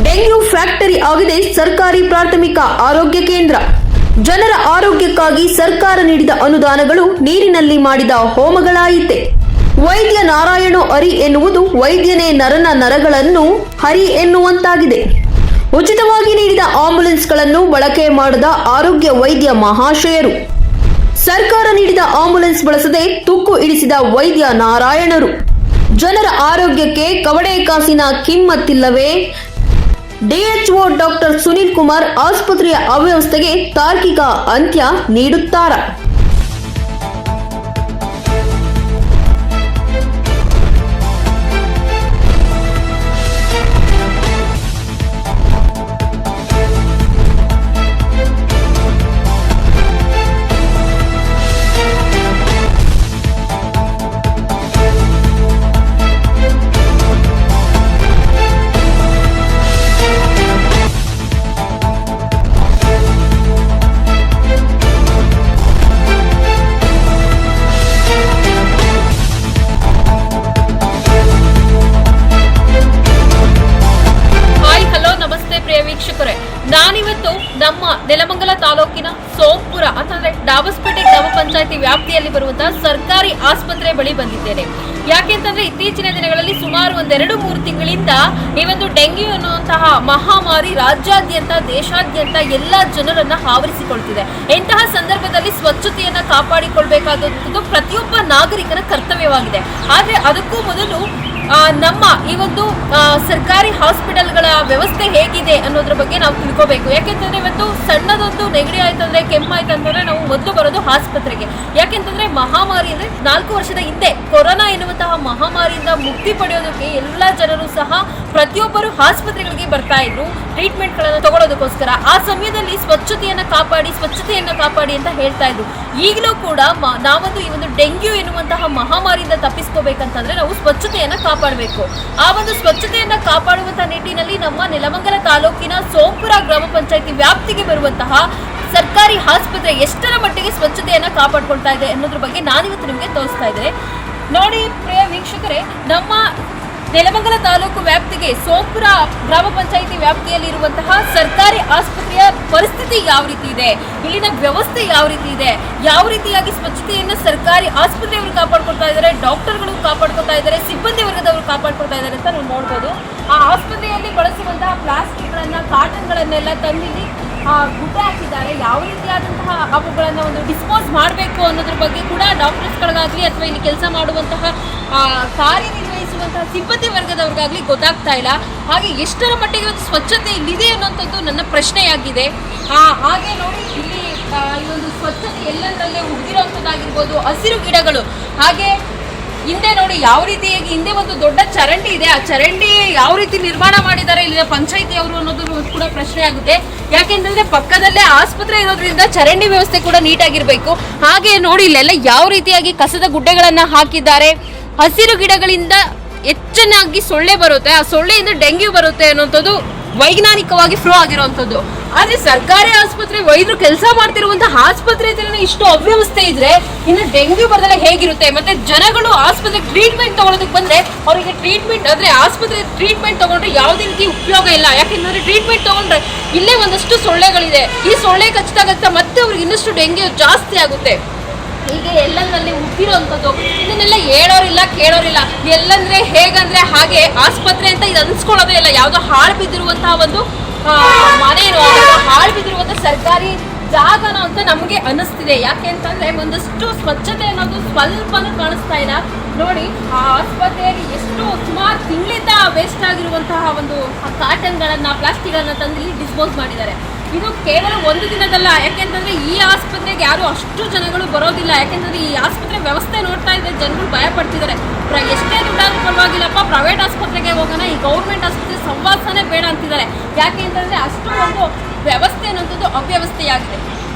Dengue factory ಆಗಿದೆ ಸರ್ಕಾರಿ ಪ್ರಾಥಮಿಕ ಆರೋಗ್ಯ ಕೇಂದ್ರ. ಜನರ ಆರೋಗ್ಯಕ್ಕಾಗಿ ಸರ್ಕಾರ ನೀಡಿದ ಅನುದಾನಗಳು ನೀರಿನಲ್ಲಿ ಮಾಡಿದ ಹೋಮಗಳಾಯಿತೆ. ವೈದ್ಯ ನಾರಾಯಣೋ ಹರಿ ಎನ್ನುವುದು ವೈದ್ಯನೇ ನರನ ನರಗಳನ್ನು ಹರಿ ಎನ್ನುವಂತಾಗಿದೆ. ಉಚಿತವಾಗಿ ನೀಡಿದ ಆಂಬ್ಯುಲೆನ್ಸ್ಗಳನ್ನು ಬಳಕೆ ಮಾಡದ ಆರೋಗ್ಯ ವೈದ್ಯ ಮಹಾಶಯರು. ಸರ್ಕಾರ ನೀಡಿದ ಆಂಬ್ಯುಲೆನ್ಸ್ ಬಳಸದೆ ತುಕ್ಕು ಇಡಿಸಿದ ವೈದ್ಯ ನಾರಾಯಣರು. ಜನರ ಆರೋಗ್ಯಕ್ಕೆ ಕವಡೆ ಕಾಸಿನ ಕಿಮ್ಮತ್ತಿಲ್ಲವೇ? ಡಿಎಚ್ಒ ಡಾಕ್ಟರ್ ಸುನೀಲ್ ಕುಮಾರ್ ಆಸ್ಪತ್ರೆಯ ಅವ್ಯವಸ್ಥೆಗೆ ತಾರ್ಕಿಕ ಅಂತ್ಯ ನೀಡುತ್ತಾರಾ? ವೀಕ್ಷಕರೇ, ನಾನಿವತ್ತು ನಮ್ಮ ನೆಲಮಂಗಲ ತಾಲೂಕಿನ ಸೋಂಪುರ ಅಂತಂದ್ರೆ ಡಾಬಸ್ಪೇಟೆ ಗ್ರಾಮ ಪಂಚಾಯತಿ ವ್ಯಾಪ್ತಿಯಲ್ಲಿ ಬರುವಂತಹ ಸರ್ಕಾರಿ ಆಸ್ಪತ್ರೆ ಬಳಿ ಬಂದಿದ್ದೇನೆ. ಯಾಕೆಂತಂದ್ರೆ ಇತ್ತೀಚಿನ ದಿನಗಳಲ್ಲಿ ಸುಮಾರು 2-3 ತಿಂಗಳಿಂದ ಈ ಒಂದು ಡೆಂಗ್ಯೂ ಅನ್ನುವಂತಹ ಮಹಾಮಾರಿ ರಾಜ್ಯಾದ್ಯಂತ ದೇಶಾದ್ಯಂತ ಎಲ್ಲಾ ಜನರನ್ನ ಆವರಿಸಿಕೊಳ್ತಿದೆ. ಇಂತಹ ಸಂದರ್ಭದಲ್ಲಿ ಸ್ವಚ್ಛತೆಯನ್ನ ಕಾಪಾಡಿಕೊಳ್ಬೇಕಾದಂಥದ್ದು ಪ್ರತಿಯೊಬ್ಬ ನಾಗರಿಕನ ಕರ್ತವ್ಯವಾಗಿದೆ. ಆದ್ರೆ ಅದಕ್ಕೂ ಮೊದಲು ನಮ್ಮ ಈ ಒಂದು ಸರ್ಕಾರಿ ಹಾಸ್ಪಿಟಲ್ಗಳ ವ್ಯವಸ್ಥೆ ಹೇಗಿದೆ ಅನ್ನೋದ್ರ ಬಗ್ಗೆ ನಾವು ತಿಳ್ಕೋಬೇಕು. ಯಾಕೆಂತಂದ್ರೆ ಇವತ್ತು ಸಣ್ಣದೊಂದು ನೆಗಡಿ ಆಯ್ತಂದ್ರೆ ಕೆಮ್ಮಾಯ್ತಂದ್ರೆ ನಾವು ಮೊದಲು ಬರೋದು ಆಸ್ಪತ್ರೆಗೆ. ಯಾಕೆಂತಂದ್ರೆ ಮಹಾಮಾರಿ ಅಂದ್ರೆ 4 ವರ್ಷದ ಹಿಂದೆ ಕೊರೋನಾ ಎನ್ನುವಂತಹ ಮಹಾಮಾರಿಯಿಂದ ಮುಕ್ತಿ ಪಡೆಯೋದಕ್ಕೆ ಎಲ್ಲ ಜನರು ಸಹ ಪ್ರತಿಯೊಬ್ಬರು ಆಸ್ಪತ್ರೆಗಳಿಗೆ ಬರ್ತಾ ಇದ್ರು ಟ್ರೀಟ್ಮೆಂಟ್ ಗಳನ್ನ ತಗೊಳ್ಳೋದಕ್ಕೋಸ್ಕರ. ಆ ಸಮಯದಲ್ಲಿ ಸ್ವಚ್ಛತೆಯನ್ನ ಕಾಪಾಡಿ ಅಂತ ಹೇಳ್ತಾ ಇದ್ರು. ಈಗಲೂ ಕೂಡ ನಾವೊಂದು ಈ ಒಂದು ಡೆಂಗ್ಯೂ ಎನ್ನುವಂತಹ ಮಹಾಮಾರಿಯಿಂದ ತಪ್ಪಿಸ್ಕೋಬೇಕಂತಂದ್ರೆ ನಾವು ಸ್ವಚ್ಛತೆಯನ್ನ ಕಾಪಾಡಬೇಕು. ಆ ಒಂದು ಸ್ವಚ್ಛತೆಯನ್ನ ಕಾಪಾಡುವಂತಹ ನಿಟ್ಟಿನಲ್ಲಿ ನಮ್ಮ ನೆಲಮಂಗಲ ತಾಲೂಕಿನ ಸೋಂಪುರ ಗ್ರಾಮ ಪಂಚಾಯತಿ ವ್ಯಾಪ್ತಿಗೆ ಬರುವಂತಹ ಸರ್ಕಾರಿ ಆಸ್ಪತ್ರೆ ಎಷ್ಟರ ಮಟ್ಟಿಗೆ ಸ್ವಚ್ಛತೆಯನ್ನ ಕಾಪಾಡ್ಕೊಳ್ತಾ ಇದೆ ಅನ್ನೋದ್ರ ಬಗ್ಗೆ ನಾನಿವತ್ತು ನಿಮಗೆ ತೋರಿಸ್ತಾ ಇದ್ದೇನೆ. ನೋಡಿ ಪ್ರಿಯ ವೀಕ್ಷಕರೇ, ನಮ್ಮ ನೆಲಮಂಗಲ ತಾಲೂಕು ವ್ಯಾಪ್ತಿಗೆ ಸೋಂಪುರ ಗ್ರಾಮ ಪಂಚಾಯಿತಿ ವ್ಯಾಪ್ತಿಯಲ್ಲಿ ಇರುವಂತಹ ಸರ್ಕಾರಿ ಆಸ್ಪತ್ರೆಯ ಪರಿಸ್ಥಿತಿ ಯಾವ ರೀತಿ ಇದೆ, ಇಲ್ಲಿನ ವ್ಯವಸ್ಥೆ ಯಾವ ರೀತಿ ಇದೆ, ಯಾವ ರೀತಿಯಾಗಿ ಸ್ವಚ್ಛತೆಯನ್ನು ಸರ್ಕಾರಿ ಆಸ್ಪತ್ರೆಯವರು ಕಾಪಾಡ್ಕೊಳ್ತಾ ಇದ್ದಾರೆ, ಡಾಕ್ಟರ್ಗಳು ಕಾಪಾಡ್ಕೊಳ್ತಾ ಇದ್ದಾರೆ, ಸಿಬ್ಬಂದಿ ವರ್ಗದವರು ಕಾಪಾಡ್ಕೊಳ್ತಾ ಇದ್ದಾರೆ ಅಂತ ನಾವು ನೋಡ್ಬೋದು. ಆ ಆಸ್ಪತ್ರೆಯಲ್ಲಿ ಬಳಸುವಂತಹ ಪ್ಲಾಸ್ಟಿಕ್ಗಳನ್ನ ಕಾಟನ್ಗಳನ್ನೆಲ್ಲ ತಂದಿಲ್ಲಿ ಗುಡ್ಡೆ ಹಾಕಿದ್ದಾರೆ. ಯಾವ ರೀತಿಯಾದಂತಹ ಅವುಗಳನ್ನು ಒಂದು ಡಿಸ್ಪೋಸ್ ಮಾಡಬೇಕು ಅನ್ನೋದ್ರ ಬಗ್ಗೆ ಕೂಡ ಡಾಕ್ಟರ್ಸ್ಗಳಿಗಾಗಲಿ ಅಥವಾ ಇಲ್ಲಿ ಕೆಲಸ ಮಾಡುವಂತಹ ಕಾರ್ಯನಿರ್ವಹಿಸುವಂತಹ ಸಿಬ್ಬಂದಿ ವರ್ಗದವ್ರಿಗಾಗಲಿ ಗೊತ್ತಾಗ್ತಾ ಇಲ್ಲ. ಹಾಗೆ ಎಷ್ಟರ ಮಟ್ಟಿಗೆ ಒಂದು ಸ್ವಚ್ಛತೆ ಇಲ್ಲಿದೆ ಅನ್ನೋಂಥದ್ದು ನನ್ನ ಪ್ರಶ್ನೆಯಾಗಿದೆ. ಹಾಗೆ ನೋಡಿ ಇಲ್ಲಿ ಈ ಒಂದು ಸ್ವಚ್ಛತೆ ಎಲ್ಲದರಲ್ಲೇ ಉಳಿದಿರುವಂಥದ್ದಾಗಿರ್ಬೋದು, ಹಸಿರು ಗಿಡಗಳು. ಹಾಗೆ ಹಿಂದೆ ನೋಡಿ ಯಾವ ರೀತಿಯಾಗಿ ಹಿಂದೆ ಒಂದು ದೊಡ್ಡ ಚರಂಡಿ ಇದೆ. ಆ ಚರಂಡಿ ಯಾವ ರೀತಿ ನಿರ್ಮಾಣ ಮಾಡಿದ್ದಾರೆ ಇಲ್ಲಿನ ಪಂಚಾಯಿತಿಯವರು ಅನ್ನೋದು ಕೂಡ ಪ್ರಶ್ನೆ ಆಗುತ್ತೆ. ಯಾಕೆಂತಂದ್ರೆ ಪಕ್ಕದಲ್ಲೇ ಆಸ್ಪತ್ರೆ ಇರೋದ್ರಿಂದ ಚರಂಡಿ ವ್ಯವಸ್ಥೆ ಕೂಡ ನೀಟಾಗಿರ್ಬೇಕು. ಹಾಗೆ ನೋಡಿ ಇಲ್ಲೆಲ್ಲ ಯಾವ ರೀತಿಯಾಗಿ ಕಸದ ಗುಡ್ಡೆಗಳನ್ನ ಹಾಕಿದ್ದಾರೆ. ಹಸಿರು ಗಿಡಗಳಿಂದ ಹೆಚ್ಚನ್ನಾಗಿ ಸೊಳ್ಳೆ ಬರುತ್ತೆ, ಆ ಸೊಳ್ಳೆಯಿಂದ ಡೆಂಗ್ಯೂ ಬರುತ್ತೆ ಅನ್ನೋಂಥದ್ದು ವೈಜ್ಞಾನಿಕವಾಗಿ ಪ್ರೂವ್ ಆಗಿರುವಂಥದ್ದು. ಆದ್ರೆ ಸರ್ಕಾರಿ ಆಸ್ಪತ್ರೆ ವೈದ್ಯರು ಕೆಲಸ ಮಾಡ್ತಿರುವಂತಹ ಆಸ್ಪತ್ರೆ ಇಷ್ಟು ಅವ್ಯವಸ್ಥೆ ಇದ್ರೆ ಇನ್ನು ಡೆಂಗ್ಯೂ ಬರದಲ್ಲ ಹೇಗಿರುತ್ತೆ? ಮತ್ತೆ ಜನಗಳು ಆಸ್ಪತ್ರೆ ಟ್ರೀಟ್ಮೆಂಟ್ ತಗೊಳ್ಳೋದಕ್ಕೆ ಬಂದ್ರೆ ಅವರಿಗೆ ಟ್ರೀಟ್ಮೆಂಟ್ ಅಂದ್ರೆ ಆಸ್ಪತ್ರೆ ಟ್ರೀಟ್ಮೆಂಟ್ ತಗೊಂಡ್ರೆ ಯಾವುದೇ ರೀತಿ ಉಪಯೋಗ ಇಲ್ಲ. ಯಾಕೆಂದ್ರೆ ಟ್ರೀಟ್ಮೆಂಟ್ ತಗೊಂಡ್ರೆ ಇಲ್ಲೇ ಒಂದಷ್ಟು ಸೊಳ್ಳೆಗಳಿದೆ, ಈ ಸೊಳ್ಳೆ ಕಚ್ಚಿದಾಗ ಮತ್ತೆ ಅವ್ರಿಗೆ ಇನ್ನಷ್ಟು ಡೆಂಗ್ಯೂ ಜಾಸ್ತಿ ಆಗುತ್ತೆ. ಹೀಗೆ ಎಲ್ಲಂದ್ರಲ್ಲಿ ಹುಟ್ಟಿರೋಂಥದ್ದು ಇದನ್ನೆಲ್ಲ ಹೇಳೋರಿಲ್ಲ ಕೇಳೋರಿಲ್ಲ. ಎಲ್ಲಂದ್ರೆ ಹೇಗಂದ್ರೆ ಹಾಗೆ ಆಸ್ಪತ್ರೆ ಅಂತ ಇದು ಅನ್ಸ್ಕೊಳ್ಳೋದೇ ಇಲ್ಲ. ಯಾವುದೋ ಹಾಳು ಬಿದ್ದಿರುವಂತಹ ಒಂದು ಮನೇನೋ ಹಾಳು ಬಿದ್ದಿರುವಂತಹ ಸರ್ಕಾರಿ ಜಾಗನೋ ಅಂತ ನಮಗೆ ಅನ್ನಿಸ್ತಿದೆ. ಯಾಕೆ ಅಂತಂದ್ರೆ ಒಂದಷ್ಟು ಸ್ವಚ್ಛತೆ ಅನ್ನೋದು ಸ್ವಲ್ಪನೂ ಕಾಣಿಸ್ತಾ ಇಲ್ಲ. ನೋಡಿ ಆ ಆಸ್ಪತ್ರೆಯಲ್ಲಿ ಎಷ್ಟು ಸುಮಾರು ತಿಂಗಳಿಂದ ವೇಸ್ಟ್ ಆಗಿರುವಂತಹ ಒಂದು ಕಾಟನ್ಗಳನ್ನ ಪ್ಲಾಸ್ಟಿಕ್ಗಳನ್ನ ತಂದು ಡಿಸ್ಪೋಸ್ ಮಾಡಿದ್ದಾರೆ. ಇದು ಕೇವಲ ಒಂದು ದಿನದಲ್ಲ. ಯಾಕೆಂತಂದ್ರೆ ಈ ಆಸ್ಪತ್ರೆಗೆ ಯಾರು ಅಷ್ಟು ಜನಗಳು ಬರೋದಿಲ್ಲ. ಯಾಕೆಂತಂದ್ರೆ ಈ ಆಸ್ಪತ್ರೆ ವ್ಯವಸ್ಥೆ ನೋಡ್ತಾ ಇದ್ರೆ ಜನಗಳು ಭಯ ಪಡ್ತಿದ್ದಾರೆ. ಎಷ್ಟೇ ದುಡ್ಡಾದ್ರೂ ಪರವಾಗಿಲ್ಲಪ್ಪ, ಪ್ರೈವೇಟ್ ಆಸ್ಪತ್ರೆಗೆ ಹೋಗೋಣ, ಈ ಗೌರ್ಮೆಂಟ್ ಆಸ್ಪತ್ರೆ ಸಹವಾಸನೇ ಬೇಡ ಅಂತಿದ್ದಾರೆ. ಯಾಕೆ ಅಂತಂದ್ರೆ ಅಷ್ಟು ಒಂದು ವ್ಯವಸ್ಥೆ ಅನ್ನೋದು ಅವ್ಯವಸ್ಥೆಯಾಗಿದೆ.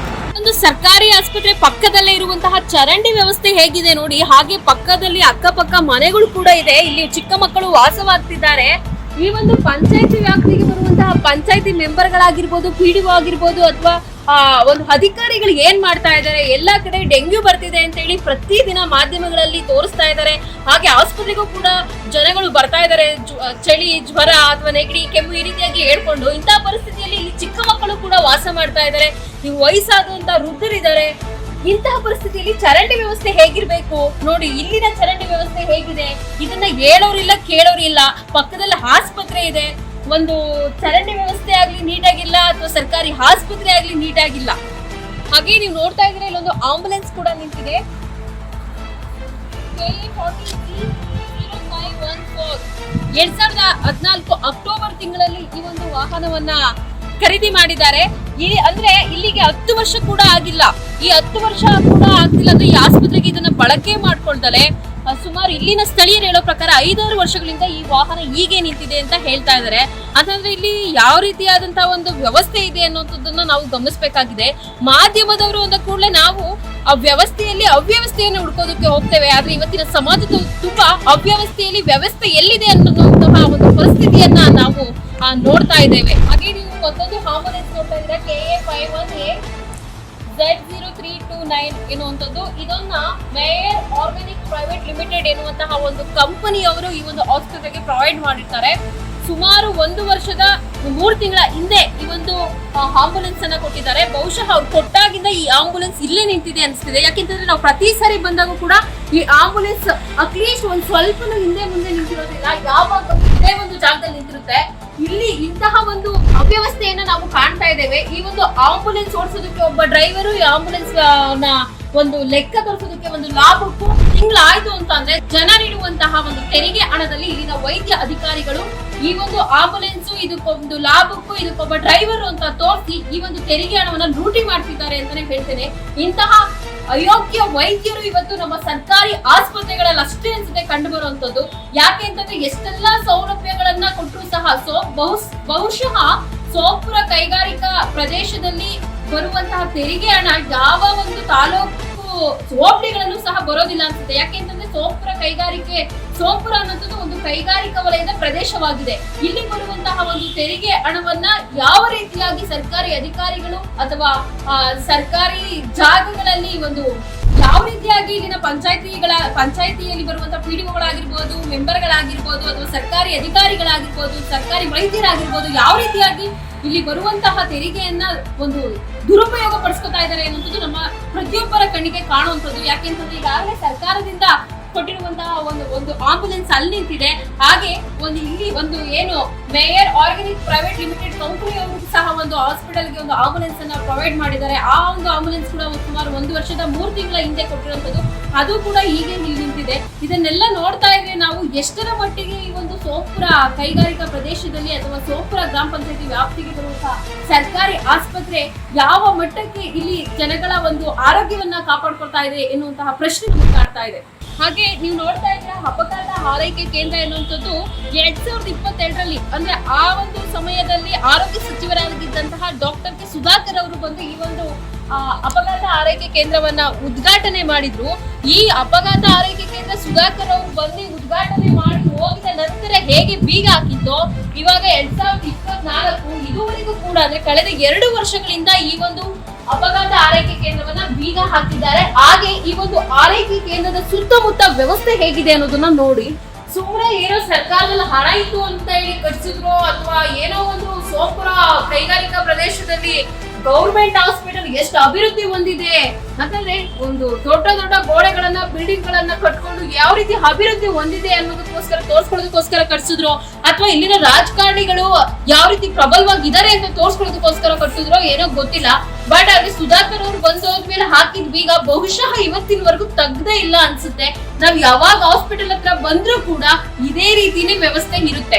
ಒಂದು ಸರ್ಕಾರಿ ಆಸ್ಪತ್ರೆ ಪಕ್ಕದಲ್ಲೇ ಇರುವಂತಹ ಚರಂಡಿ ವ್ಯವಸ್ಥೆ ಹೇಗಿದೆ ನೋಡಿ. ಹಾಗೆ ಪಕ್ಕದಲ್ಲಿ ಅಕ್ಕಪಕ್ಕ ಮನೆಗಳು ಕೂಡ ಇದೆ. ಇಲ್ಲಿ ಚಿಕ್ಕ ಮಕ್ಕಳು ವಾಸವಾಗ್ತಿದ್ದಾರೆ. ಈ ಒಂದು ಪಂಚಾಯತಿ ವ್ಯಾಪ್ತಿಗೆ ಬರುವಂತಹ ಪಂಚಾಯತಿ ಮೆಂಬರ್ಗಳಾಗಿರ್ಬೋದು, PDO ಆಗಿರ್ಬೋದು, ಅಥವಾ ಒಂದು ಅಧಿಕಾರಿಗಳು ಏನ್ ಮಾಡ್ತಾ ಇದ್ದಾರೆ, ಎಲ್ಲಾ ಕಡೆ ಡೆಂಗ್ಯೂ ಬರ್ತಿದೆ ಅಂತ ಹೇಳಿ ಪ್ರತಿದಿನ ಮಾಧ್ಯಮಗಳಲ್ಲಿ ತೋರಿಸ್ತಾ ಇದ್ದಾರೆ. ಹಾಗೆ ಆಸ್ಪತ್ರೆಗೂ ಕೂಡ ಜನಗಳು ಬರ್ತಾ ಇದ್ದಾರೆ, ಚಳಿ, ಜ್ವರ ಅಥವಾ ನೆಗಡಿ, ಕೆಮ್ಮು ಈ ರೀತಿಯಾಗಿ ಹೇಳ್ಕೊಂಡು. ಇಂತಹ ಪರಿಸ್ಥಿತಿಯಲ್ಲಿ ಇಲ್ಲಿ ಚಿಕ್ಕ ಮಕ್ಕಳು ಕೂಡ ವಾಸ ಮಾಡ್ತಾ ಇದ್ದಾರೆ, ನೀವು ವಯಸ್ಸಾದಂತ ವೃದ್ಧರಿದ್ದಾರೆ. ಇಂತಹ ಪರಿಸ್ಥಿತಿಯಲ್ಲಿ ಚರಂಡಿ ವ್ಯವಸ್ಥೆ ಹೇಗಿರ್ಬೇಕು ನೋಡಿ. ಇಲ್ಲಿನ ಚರಂಡಿ ವ್ಯವಸ್ಥೆ ಹೇಗಿದೆ, ಇದನ್ನ ಹೇಳೋರಿಲ್ಲ, ಕೇಳೋರಿಲ್ಲ. ಪಕ್ಕದಲ್ಲಿ ಆಸ್ಪತ್ರೆ ಇದೆ, ಒಂದು ಚರಂಡಿ ವ್ಯವಸ್ಥೆ ಆಗ್ಲಿ ನೀಟಾಗಿಲ್ಲ, ಅಥವಾ ಸರ್ಕಾರಿ ಆಸ್ಪತ್ರೆ ಆಗ್ಲಿ ನೀಟಾಗಿಲ್ಲ. ಹಾಗೆ ನೀವು ನೋಡ್ತಾ ಇದ್ರೆ ಇಲ್ಲೊಂದು ಆಂಬುಲೆನ್ಸ್ ಕೂಡ ನಿಂತಿದೆ. KA40C 0514 2014 ಅಕ್ಟೋಬರ್ ತಿಂಗಳಲ್ಲಿ ಈ ಒಂದು ವಾಹನವನ್ನ ಖರೀದಿ ಮಾಡಿದ್ದಾರೆ. ಅಂದ್ರೆ ಇಲ್ಲಿಗೆ 10 ವರ್ಷ ಕೂಡ ಆಗಿಲ್ಲ. ಈ 10 ವರ್ಷ ಕೂಡ ಆಗ್ತಿಲ್ಲ ಅಂದ್ರೆ ಈ ಆಸ್ಪತ್ರೆಗೆ ಇದನ್ನ ಬಳಕೆ ಮಾಡ್ಕೊಳ್ತಾರೆ. ಸುಮಾರು ಇಲ್ಲಿನ ಸ್ಥಳೀಯರು ಹೇಳೋ ಪ್ರಕಾರ 5-6 ವರ್ಷಗಳಿಂದ ಈ ವಾಹನ ಹೀಗೆ ನಿಂತಿದೆ ಅಂತ ಹೇಳ್ತಾ ಇದ್ದಾರೆ. ಅಂತಂದ್ರೆ ಇಲ್ಲಿ ಯಾವ ರೀತಿಯಾದಂತಹ ಒಂದು ವ್ಯವಸ್ಥೆ ಇದೆ ಅನ್ನೋದನ್ನ ನಾವು ಗಮನಿಸಬೇಕಾಗಿದೆ. ಮಾಧ್ಯಮದವರು ಅಂದ ಕೂಡಲೇ ನಾವು ಆ ವ್ಯವಸ್ಥೆಯಲ್ಲಿ ಅವ್ಯವಸ್ಥೆಯನ್ನು ಹುಡ್ಕೋದಕ್ಕೆ ಹೋಗ್ತೇವೆ. ಆದ್ರೆ ಇವತ್ತಿನ ಸಮಾಜದ ತುಂಬಾ ಅವ್ಯವಸ್ಥೆಯಲ್ಲಿ ವ್ಯವಸ್ಥೆ ಎಲ್ಲಿದೆ ಅನ್ನೋದಂತಹ ಒಂದು ಪರಿಸ್ಥಿತಿಯನ್ನ ನಾವು ನೋಡ್ತಾ ಇದ್ದೇವೆ. ಹಾಗೆ ನೀವು ಮತ್ತೊಂದು ಆಂಬುಲೆನ್ಸ್ ನೋಡ್ತಾ ಇದ್ರೆ KA51A Z0329 ಎನ್ನುವಂಥದ್ದು. ಇದನ್ನ ಮೇಯರ್ ಆರ್ಗಾನಿಕ್ ಪ್ರೈವೇಟ್ ಲಿಮಿಟೆಡ್ ಎನ್ನುವಂತಹ ಒಂದು ಕಂಪನಿಯವರು ಈ ಒಂದು ಆಸ್ಪತ್ರೆಗೆ ಪ್ರೊವೈಡ್ ಮಾಡಿರ್ತಾರೆ. ಸುಮಾರು 1 ವರ್ಷದ 3 ತಿಂಗಳ ಹಿಂದೆ ಈ ಒಂದು ಆಂಬುಲೆನ್ಸ್ ಅನ್ನ ಕೊಟ್ಟಿದ್ದಾರೆ. ಬಹುಶಃ ಅವ್ರು ಕೊಟ್ಟಾಗಿಂದ ಈ ಆಂಬುಲೆನ್ಸ್ ಇಲ್ಲೇ ನಿಂತಿದೆ ಅನಿಸ್ತಿದೆ. ಯಾಕೆಂತಂದ್ರೆ ನಾವು ಪ್ರತಿ ಸಾರಿ ಬಂದಾಗ ಕೂಡ ಈ ಆಂಬುಲೆನ್ಸ್ ಅಟ್ಲೀಸ್ಟ್ ಒಂದ್ ಸ್ವಲ್ಪ ಹಿಂದೆ ಮುಂದೆ ನಿಂತಿರೋದಿಲ್ಲ, ಯಾವಾಗ ಇದೇ ಒಂದು ಜಾಗದಲ್ಲಿ ನಿಂತಿರುತ್ತೆ. ಇಲ್ಲಿ ಇಂತಹ ಒಂದು ಅವ್ಯವಸ್ಥೆಯನ್ನ ನಾವು ಕಾಣ್ತಾ ಇದ್ದೇವೆ. ಈ ಒಂದು ಆಂಬುಲೆನ್ಸ್ ಓಡಿಸೋದಕ್ಕೆ ಒಬ್ಬ ಡ್ರೈವರು, ಈ ಆಂಬುಲೆನ್ಸ್ ಒಂದು ಲೆಕ್ಕ ತೋರಿಸೋದಕ್ಕೆ ಒಂದು ಲಾಭಕ್ಕೂ ತಿಂಗಳಾಯ್ತು ಅಂತ ಅಂದ್ರೆ ಜನ ನೀಡುವಂತಹ ಒಂದು ತೆರಿಗೆ ಹಣದಲ್ಲಿ ಇಲ್ಲಿನ ವೈದ್ಯ ಅಧಿಕಾರಿಗಳು ಈ ಒಂದು ಆಂಬುಲೆನ್ಸ್ ಇದಕ್ಕೊಂದು ಲಾಭಕ್ಕೂ ಇದಕ್ಕೊಬ್ಬ ಡ್ರೈವರ್ ಅಂತ ತೋರಿಸಿ ಈ ಒಂದು ತೆರಿಗೆ ಹಣವನ್ನ ಲೂಟಿ ಮಾಡ್ತಿದ್ದಾರೆ ಅಂತಾನೆ ಹೇಳ್ತೇನೆ. ಇಂತಹ ಅಯೋಗ್ಯ ವೈದ್ಯರು ಇವತ್ತು ನಮ್ಮ ಸರ್ಕಾರಿ ಆಸ್ಪತ್ರೆಗಳಲ್ಲಿ ಅಷ್ಟೇ ಅನ್ಸುತ್ತೆ ಕಂಡು ಬರುವಂತದ್ದು. ಯಾಕೆ ಅಂತಂದ್ರೆ ಎಷ್ಟೆಲ್ಲಾ ಸೌಲಭ್ಯಗಳನ್ನ ಕೊಟ್ಟರು ಸಹ ಬಹುಶಃ ಸೋಂಪುರ ಕೈಗಾರಿಕಾ ಪ್ರದೇಶದಲ್ಲಿ ಬರುವಂತಹ ತೆರಿಗೆ ಹಣ ಯಾವ ಒಂದು ತಾಲೂಕು ಹೋಬಳಿಗಳಲ್ಲೂ ಸಹ ಬರೋದಿಲ್ಲ ಅನ್ಸುತ್ತೆ. ಯಾಕೆಂತಂದ್ರೆ ಸೋಂಪುರ ಅನ್ನೋದು ಒಂದು ಕೈಗಾರಿಕಾ ವಲಯದ ಪ್ರದೇಶವಾಗಿದೆ. ಇಲ್ಲಿ ಬರುವಂತಹ ಒಂದು ತೆರಿಗೆ ಹಣವನ್ನ ಯಾವ ರೀತಿಯಾಗಿ ಸರ್ಕಾರಿ ಅಧಿಕಾರಿಗಳು ಅಥವಾ ಸರ್ಕಾರಿ ಜಾಗಗಳಲ್ಲಿ ಒಂದು ಯಾವ ರೀತಿಯಾಗಿ ಇಲ್ಲಿನ ಪಂಚಾಯತಿಯಲ್ಲಿ ಬರುವಂತಹ PDOಗಳಾಗಿರ್ಬೋದು, ಮೆಂಬರ್ಗಳಾಗಿರ್ಬೋದು, ಅಥವಾ ಸರ್ಕಾರಿ ಅಧಿಕಾರಿಗಳಾಗಿರ್ಬೋದು, ಸರ್ಕಾರಿ ವೈದ್ಯರಾಗಿರ್ಬೋದು, ಯಾವ ರೀತಿಯಾಗಿ ಇಲ್ಲಿ ಬರುವಂತಹ ತೆರಿಗೆಯನ್ನ ಒಂದು ದುರುಪಯೋಗ ಪಡಿಸ್ಕೊತಾ ಇದ್ದಾರೆ ಅನ್ನೋದು ನಮ್ಮ ಪ್ರತಿಯೊಬ್ಬರ ಕಣ್ಣಿಗೆ ಕಾಣುವಂಥದ್ದು. ಯಾಕೆಂತಂದ್ರೆ ಈಗಾಗಲೇ ಸರ್ಕಾರದಿಂದ ಕೊಟ್ಟಿರುವಂತಹ ಒಂದು ಆಂಬುಲೆನ್ಸ್ ಅಲ್ಲಿ ನಿಂತಿದೆ. ಹಾಗೆ ಇಲ್ಲಿ ಏನು ಮೇಯರ್ ಆರ್ಗಾನಿಕ್ ಪ್ರೈವೇಟ್ ಲಿಮಿಟೆಡ್ ಕಂಪನಿಯವರು ಸಹ ಒಂದು ಹಾಸ್ಪಿಟಲ್ಗೆ ಒಂದು ಆಂಬುಲೆನ್ಸ್ ಅನ್ನ ಪ್ರೊವೈಡ್ ಮಾಡಿದ್ದಾರೆ. ಆ ಒಂದು ಆಂಬುಲೆನ್ಸ್ ಕೂಡ ಸುಮಾರು 1 ವರ್ಷದ 3 ತಿಂಗಳ ಹಿಂದೆ ಕೊಟ್ಟಿರುವಂತದ್ದು, ಅದು ಕೂಡ ಹೀಗೆ ನಿಂತಿದೆ. ಇದನ್ನೆಲ್ಲ ನೋಡ್ತಾ ಇದ್ರೆ ನಾವು ಎಷ್ಟರ ಮಟ್ಟಿಗೆ ಈ ಒಂದು ಸೋಂಪುರ ಕೈಗಾರಿಕಾ ಪ್ರದೇಶದಲ್ಲಿ ಅಥವಾ ಸೋಂಪುರ ಗ್ರಾಮ ಪಂಚಾಯತಿ ವ್ಯಾಪ್ತಿಗೆ ಬರುವಂತಹ ಸರ್ಕಾರಿ ಆಸ್ಪತ್ರೆ ಯಾವ ಮಟ್ಟಕ್ಕೆ ಇಲ್ಲಿ ಜನಗಳ ಒಂದು ಆರೋಗ್ಯವನ್ನ ಕಾಪಾಡ್ಕೊಳ್ತಾ ಇದೆ ಎನ್ನುವಂತಹ ಪ್ರಶ್ನೆ ನಮಗೆ ಕಾಡ್ತಾ ಇದೆ. ಹಾಗೆ ನೀವು ನೋಡ್ತಾ ಇದ್ರೆ ಅಪಘಾತ ಆರೈಕೆ ಕೇಂದ್ರ ಎನ್ನುವಂಥದ್ದು 2022ರಲ್ಲಿ ಅಂದ್ರೆ ಆ ಒಂದು ಸಮಯದಲ್ಲಿ ಆರೋಗ್ಯ ಸಚಿವರಾಗಿದ್ದಂತಹ ಡಾಕ್ಟರ್ ಕೆ ಸುಧಾಕರ್ ಅವರು ಬಂದು ಈ ಒಂದು ಅಪಘಾತ ಆರೈಕೆ ಕೇಂದ್ರವನ್ನ ಉದ್ಘಾಟನೆ ಮಾಡಿದ್ರು. ಈ ಅಪಘಾತ ಆರೈಕೆ ಕೇಂದ್ರ ಸುಧಾಕರ್ ಅವರು ಬಂದು ಉದ್ಘಾಟನೆ ಮಾಡಿ ಹೋಗಿದ ನಂತರ ಹೇಗೆ ಬೀಗ ಹಾಕಿದ್ದೋ, ಇವಾಗ 2024 ಇದುವರೆಗೂ ಕೂಡ ಅಂದ್ರೆ ಕಳೆದ 2 ವರ್ಷಗಳಿಂದ ಈ ಒಂದು ಅಪಘಾತ ಆರೈಕೆ ಕೇಂದ್ರವನ್ನ ಬೀಗ ಹಾಕಿದ್ದಾರೆ. ಹಾಗೆ ಈ ಒಂದು ಆರೈಕೆ ಕೇಂದ್ರದ ಸುತ್ತಮುತ್ತ ವ್ಯವಸ್ಥೆ ಹೇಗಿದೆ ಅನ್ನೋದನ್ನ ನೋಡಿ. ಸುಮ್ಮನೆ ಏನೋ ಸರ್ಕಾರದಲ್ಲಿ ಹಣ ಇತ್ತು ಅಂತ ಹೇಳಿ ಕಟ್ಸಿದ್ರು, ಅಥವಾ ಏನೋ ಒಂದು ಸೋಂಪುರ ಕೈಗಾರಿಕಾ ಪ್ರದೇಶದಲ್ಲಿ ಗೌರ್ಮೆಂಟ್ ಹಾಸ್ಪಿಟಲ್ ಎಷ್ಟು ಅಭಿವೃದ್ಧಿ ಹೊಂದಿದೆ ಅಂತಂದ್ರೆ ಒಂದು ದೊಡ್ಡ ದೊಡ್ಡ ಗೋಡೆಗಳನ್ನ ಬಿಲ್ಡಿಂಗ್ ಗಳನ್ನ ಕಟ್ಕೊಂಡು ಯಾವ ರೀತಿ ಅಭಿವೃದ್ಧಿ ಹೊಂದಿದೆ ಅನ್ನೋದಕ್ಕೋಸ್ಕರ ತೋರ್ಸ್ಕೊಳ್ಳೋದಕ್ಕೋಸ್ಕರ ಕಟ್ಸಿದ್ರು, ಅಥವಾ ಇಲ್ಲಿನ ರಾಜಕಾರಣಿಗಳು ಯಾವ ರೀತಿ ಪ್ರಬಲವಾಗಿದ್ದಾರೆ ಅಂತ ತೋರ್ಸ್ಕೊಳ್ಳೋದಕ್ಕೋಸ್ಕರ ಕಟ್ಟಿದ್ರು ಏನೋ ಗೊತ್ತಿಲ್ಲ. ಬಟ್ ಅಲ್ಲಿ ಸುಧಾಕರ್ ಅವರು ಬಂದೋದ್ಮೇಲೆ ಹಾಕಿದ್ ಬೀಗ ಬಹುಶಃ ಇವತ್ತಿನವರೆಗೂ ತೆಗ್ದೇ ಇಲ್ಲ ಅನ್ಸುತ್ತೆ. ನಾವ್ ಯಾವಾಗ ಹಾಸ್ಪಿಟಲ್ ಹತ್ರ ಬಂದ್ರೂ ಕೂಡ ಇದೇ ರೀತಿನೇ ವ್ಯವಸ್ಥೆ ಇರುತ್ತೆ.